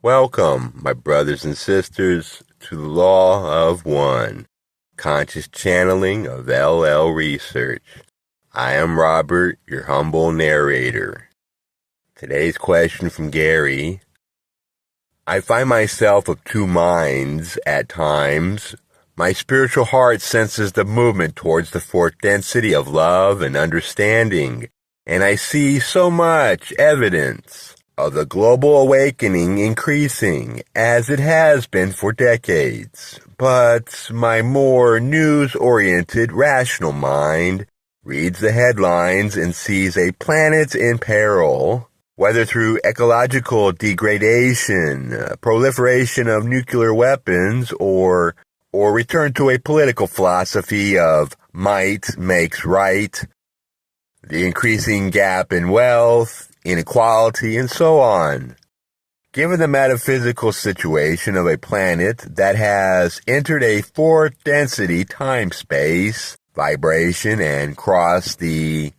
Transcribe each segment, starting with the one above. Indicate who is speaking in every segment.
Speaker 1: Welcome, my brothers and sisters, to the Law of One, conscious channeling of LL Research. I am Robert, your humble narrator. Today's question from Gary. I find myself of two minds at times. My spiritual heart senses the movement towards the fourth density of love and understanding, and I see so much evidence of the global awakening increasing, as it has been for decades. But my more news-oriented, rational mind reads the headlines and sees a planet in peril, whether through ecological degradation, proliferation of nuclear weapons, or return to a political philosophy of might makes right, the increasing gap in wealth, inequality, and so on. Given the metaphysical situation of a planet that has entered a fourth density time-space vibration and crossed the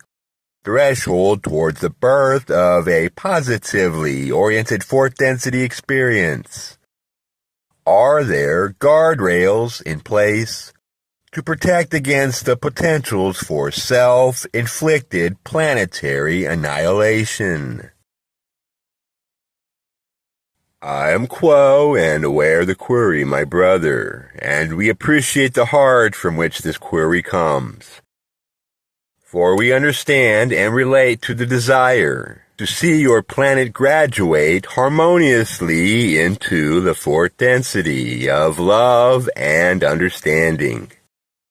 Speaker 1: threshold towards the birth of a positively oriented fourth density experience, are there guardrails in place to protect against the potentials for self-inflicted planetary annihilation? I am Quo, and aware the query, my brother, and we appreciate the heart from which this query comes. For we understand and relate to the desire to see your planet graduate harmoniously into the fourth density of love and understanding.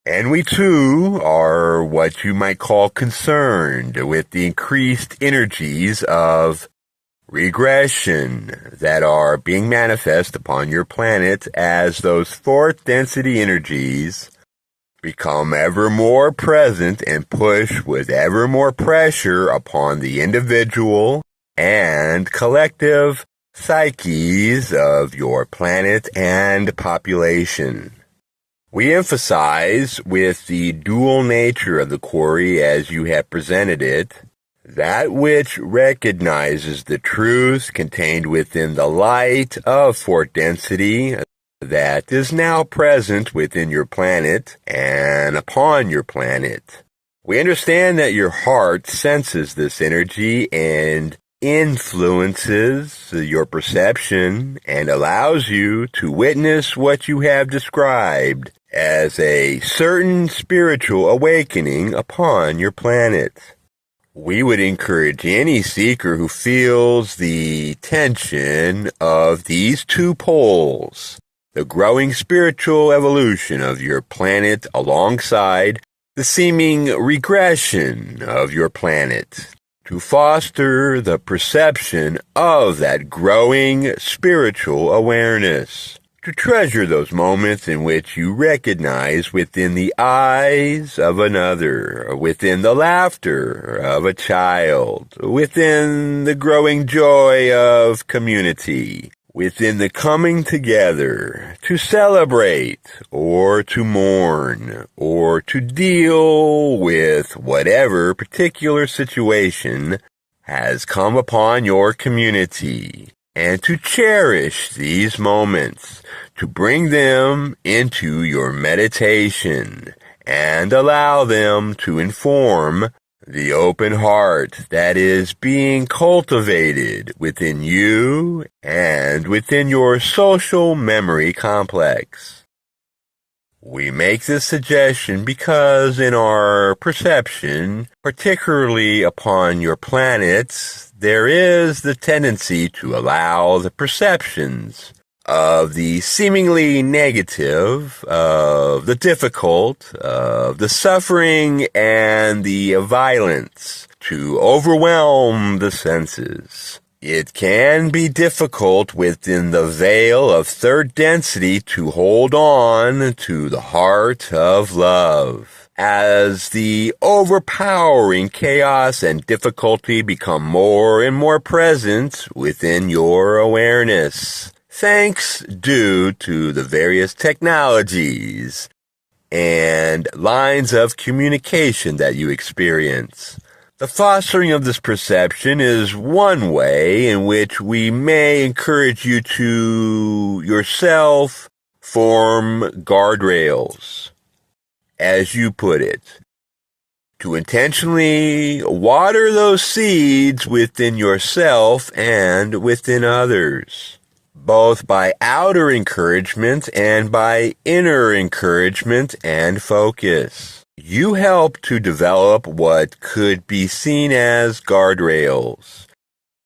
Speaker 1: And we too are what you might call concerned with the increased energies of regression that are being manifest upon your planet as those fourth density energies become ever more present and push with ever more pressure upon the individual and collective psyches of your planet and population. We emphasize, with the dual nature of the query as you have presented it, that which recognizes the truth contained within the light of fourth density that is now present within your planet and upon your planet. We understand that your heart senses this energy and influences your perception and allows you to witness what you have described as a certain spiritual awakening upon your planet. We would encourage any seeker who feels the tension of these two poles, the growing spiritual evolution of your planet alongside the seeming regression of your planet, to foster the perception of that growing spiritual awareness, to treasure those moments in which you recognize within the eyes of another, within the laughter of a child, within the growing joy of community, within the coming together to celebrate or to mourn or to deal with whatever particular situation has come upon your community, and to cherish these moments, to bring them into your meditation and allow them to inform the open heart that is being cultivated within you and within your social memory complex. We make this suggestion because in our perception, particularly upon your planets, there is the tendency to allow the perceptions of the seemingly negative, of the difficult, of the suffering, and the violence to overwhelm the senses. It can be difficult within the veil of third density to hold on to the heart of love, as the overpowering chaos and difficulty become more and more present within your awareness, thanks due to the various technologies and lines of communication that you experience. The fostering of this perception is one way in which we may encourage you to yourself form guardrails, as you put it, to intentionally water those seeds within yourself and within others, both by outer encouragement and by inner encouragement and focus. You help to develop what could be seen as guardrails.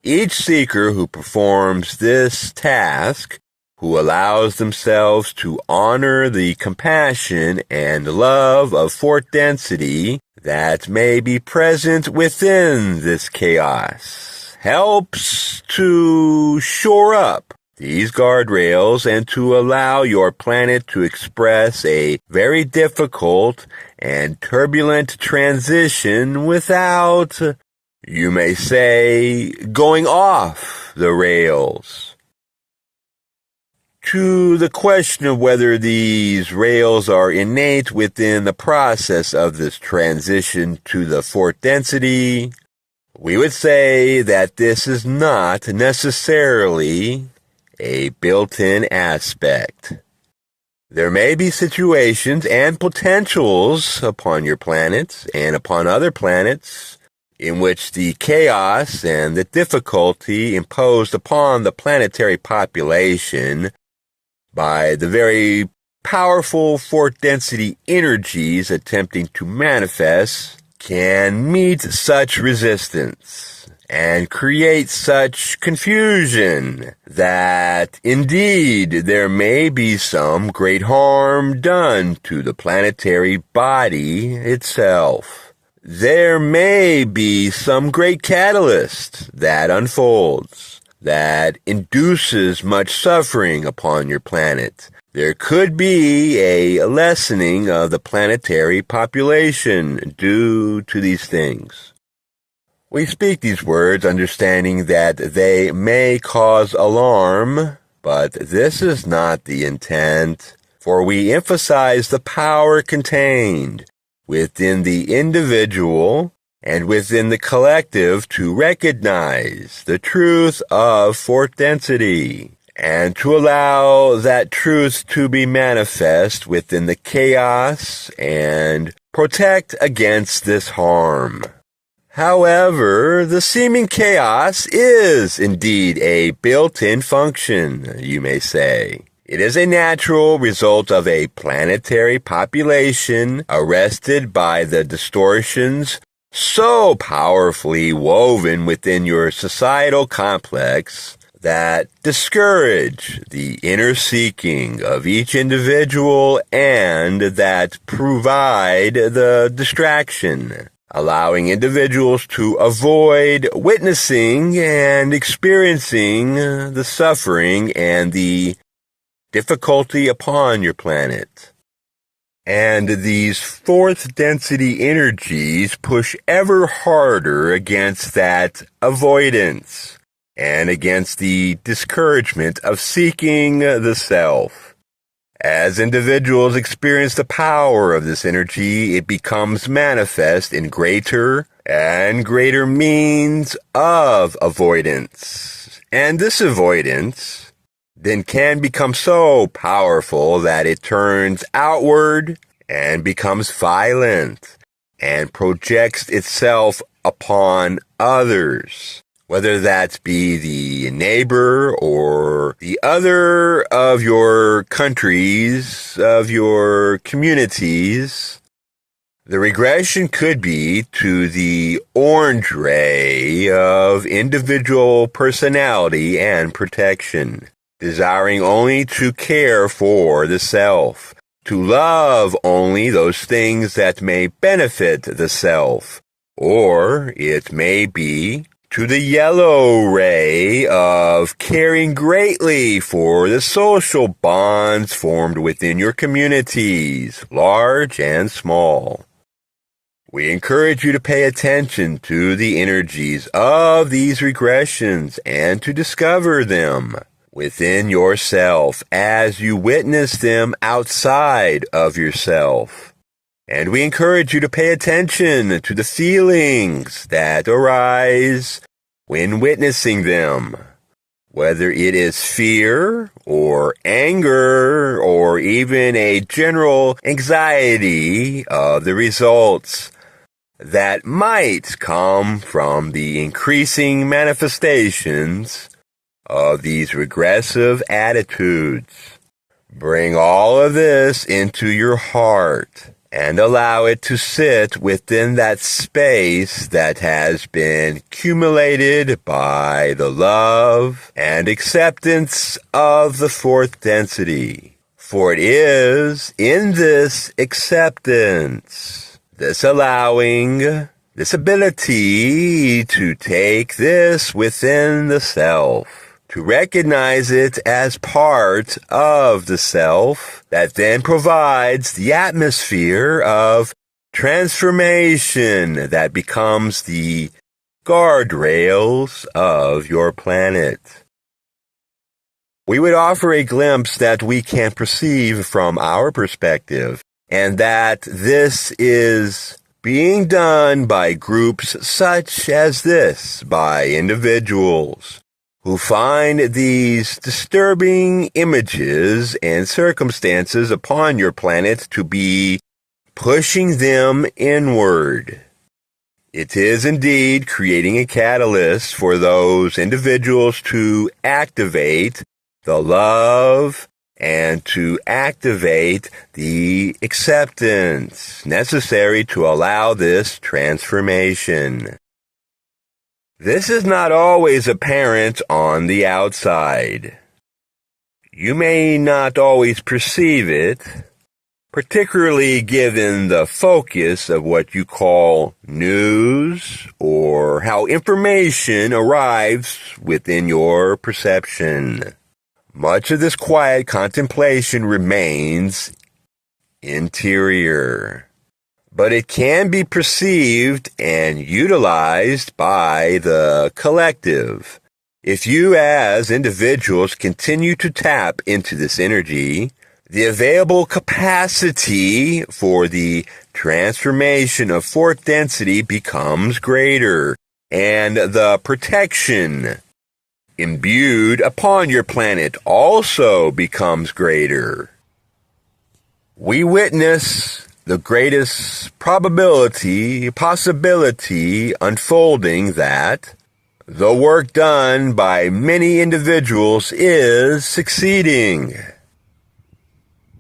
Speaker 1: Each seeker who performs this task, who allows themselves to honor the compassion and love of fourth density that may be present within this chaos, helps to shore up these guardrails and to allow your planet to express a very difficult and turbulent transition without, you may say, going off the rails. To the question of whether these rails are innate within the process of this transition to the fourth density, we would say that this is not necessarily a built-in aspect. There may be situations and potentials upon your planet and upon other planets in which the chaos and the difficulty imposed upon the planetary population by the very powerful fourth density energies attempting to manifest can meet such resistance and create such confusion that indeed there may be some great harm done to the planetary body itself. There may be some great catalyst that unfolds, that induces much suffering upon your planet. There could be a lessening of the planetary population due to these things. We speak these words understanding that they may cause alarm, but this is not the intent, for we emphasize the power contained within the individual and within the collective to recognize the truth of fourth density, and to allow that truth to be manifest within the chaos and protect against this harm. However, the seeming chaos is indeed a built-in function, you may say. It is a natural result of a planetary population arrested by the distortions so powerfully woven within your societal complex that discourage the inner seeking of each individual and that provide the distraction, allowing individuals to avoid witnessing and experiencing the suffering and the difficulty upon your planet. And these fourth density energies push ever harder against that avoidance and against the discouragement of seeking the self. As individuals experience the power of this energy, it becomes manifest in greater and greater means of avoidance. And this avoidance then can become so powerful that it turns outward and becomes violent and projects itself upon others, whether that be the neighbor or the other of your countries, of your communities. The regression could be to the orange ray of individual personality and protection, desiring only to care for the self, to love only those things that may benefit the self, or it may be to the yellow ray of caring greatly for the social bonds formed within your communities, large and small. We encourage you to pay attention to the energies of these regressions and to discover them within yourself as you witness them outside of yourself. And we encourage you to pay attention to the feelings that arise when witnessing them, whether it is fear or anger or even a general anxiety of the results that might come from the increasing manifestations of these regressive attitudes. Bring all of this into your heart and allow it to sit within that space that has been accumulated by the love and acceptance of the fourth density. For it is in this acceptance, this allowing, this ability to take this within the self, to recognize it as part of the self, that then provides the atmosphere of transformation that becomes the guardrails of your planet. We would offer a glimpse that we can perceive from our perspective, and that this is being done by groups such as this, by individuals who find these disturbing images and circumstances upon your planet to be pushing them inward. It is indeed creating a catalyst for those individuals to activate the love and to activate the acceptance necessary to allow this transformation. This is not always apparent on the outside. You may not always perceive it, particularly given the focus of what you call news or how information arrives within your perception. Much of this quiet contemplation remains interior, but it can be perceived and utilized by the collective. If you as individuals continue to tap into this energy, the available capacity for the transformation of fourth density becomes greater, and the protection imbued upon your planet also becomes greater. We witness the greatest possibility unfolding that the work done by many individuals is succeeding.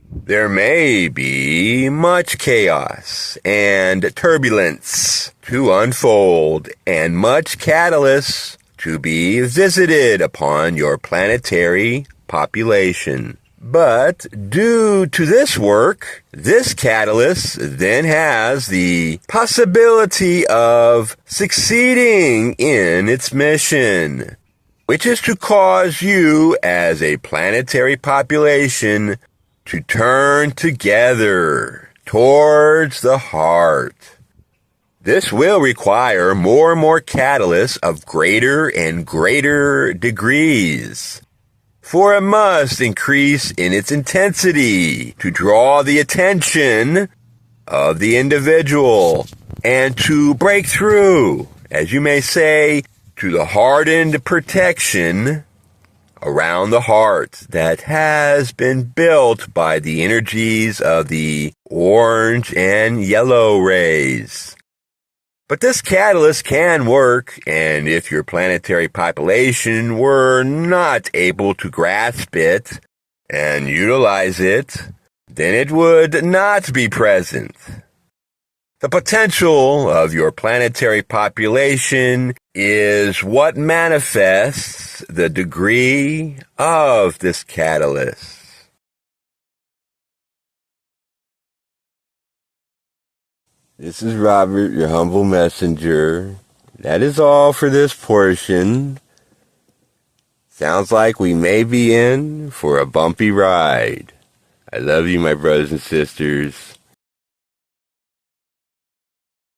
Speaker 1: There may be much chaos and turbulence to unfold and much catalyst to be visited upon your planetary population. But due to this work, this catalyst then has the possibility of succeeding in its mission, which is to cause you as a planetary population to turn together towards the heart. This will require more and more catalysts of greater and greater degrees, for it must increase in its intensity to draw the attention of the individual and to break through, as you may say, to the hardened protection around the heart that has been built by the energies of the orange and yellow rays. But this catalyst can work, and if your planetary population were not able to grasp it and utilize it, then it would not be present. The potential of your planetary population is what manifests the degree of this catalyst. This is Robert, your humble messenger. That is all for this portion. Sounds like we may be in for a bumpy ride. I love you, my brothers and sisters.